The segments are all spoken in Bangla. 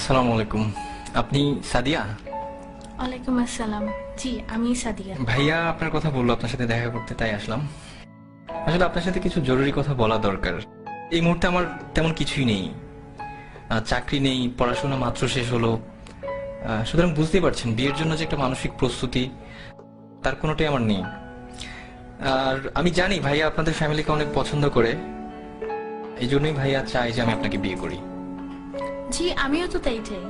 আসসালামু আলাইকুম। আপনি সাদিয়া? ওয়ালাইকুম আসসালাম। জি, আমি সাদিয়া। ভাইয়া আপনার কথা বললো আপনার সাথে দেখা করতে, তাই আসলাম। আসলে আপনার সাথে কিছু জরুরি কথা বলা দরকার। এই মুহূর্তে আমার তেমন কিছুই নেই, চাকরি নেই, পড়াশোনা মাত্র শেষ হলো। সুতরাং বুঝতেই পারছেন বিয়ের জন্য যে একটা মানসিক প্রস্তুতি, তার কোনোটাই আমার নেই। আর আমি জানি ভাইয়া আপনাদের ফ্যামিলিকে অনেক পছন্দ করে, এই জন্যই ভাইয়া চাই যে আমি আপনাকে বিয়ে করি। জি, আমিও তো তাই চাই।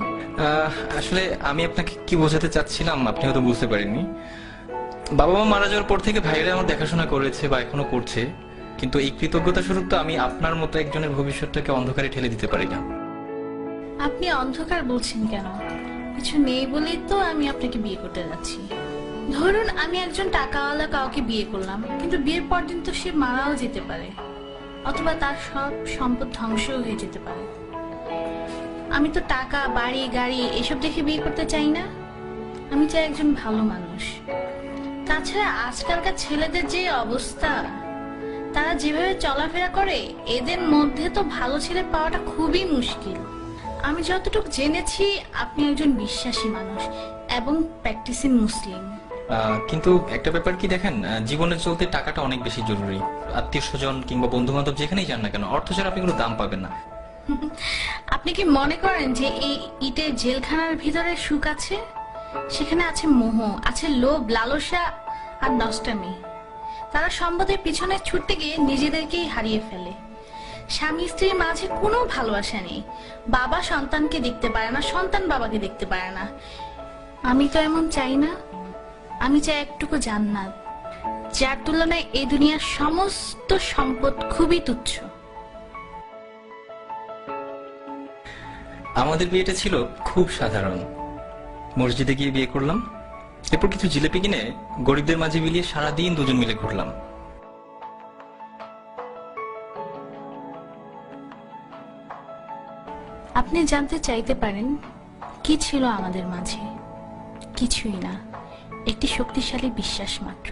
আসলে আমি আপনাকে কি বোঝাতে চাচ্ছিলাম আপনি হয়তো বুঝতে পারেননি। বাবা মা মারা যাওয়ার পর থেকে ভাইরা আমার দেখাশোনা করেছে বা এখনো করছে, কিন্তু এই কৃতজ্ঞতা স্বরূপ তো আমি আপনার মতো একজনের ভবিষ্যৎটাকে অন্ধকারে ঠেলে দিতে পারি না। আপনি অন্ধকার বলছেন কেন? কিছু নেই বলেই তো আমি আপনাকে বিয়ে করতে যাচ্ছি। ধরুন আমি একজন টাকাওয়ালা কাউকে বিয়ে করলাম, কিন্তু বিয়ের পর দিন তো সে মারাও যেতে পারে, অথবা তার সব সম্পদ ধ্বংসও হয়ে যেতে পারে। আমি তো টাকা, বাড়ি, গাড়ি এসব দেখে বিয়ে করতে চাই না। আমি চাই একজন ভালো মানুষ। তাছাড়া আজকালকার ছেলেদের যে অবস্থা, তারা যেভাবে চলাফেরা করে, এদের মধ্যে তো ভালো ছেলে পাওয়াটা খুবই মুশকিল। আমি যতটুকু জেনেছি আপনি একজন বিশ্বাসী মানুষ এবং প্র্যাকটিসিং মুসলিম। কিন্তু একটা ব্যাপার কি দেখেন, জীবনে চলতে টাকাটা অনেক বেশি জরুরি। আত্মীয় স্বজন কিংবা বন্ধু বান্ধব যেখানেই যান না কেন, অর্থ ছাড়া আপনি কোনো দাম পাবেন না। আপনি কি মনে করেন যে এই ইটের জেলখানার ভিতরে সুখ আছে? সেখানে আছে মোহ, আছে লোভ, লালসা আর নষ্টামি। তারা সম্পদের পিছনে ছুটতে গিয়ে নিজেদেরকেই হারিয়ে ফেলে। স্বামী স্ত্রীর মাঝে কোনো ভালোবাসা নেই। বাবা সন্তানকে দেখতে পারে না, সন্তান বাবাকে দেখতে পারে না। আমি তো এমন চাই না। আমি চাই একটুকু জান্নাত, যার তুলনায় এই দুনিয়ার সমস্ত সম্পদ খুবই তুচ্ছ। আমাদের বিয়েটা ছিল খুব সাধারণ। মসজিদে গিয়ে বিয়ে করলাম, এরপর কিছু জিলিপি কিনে গরিবদের মাঝে বিলিয়ে সারাদিন দুজন মিলে ঘুরলাম। আপনি জানতে চাইতে পারেন কি ছিল আমাদের মাঝে? কিছুই না, একটি শক্তিশালী বিশ্বাস মাত্র।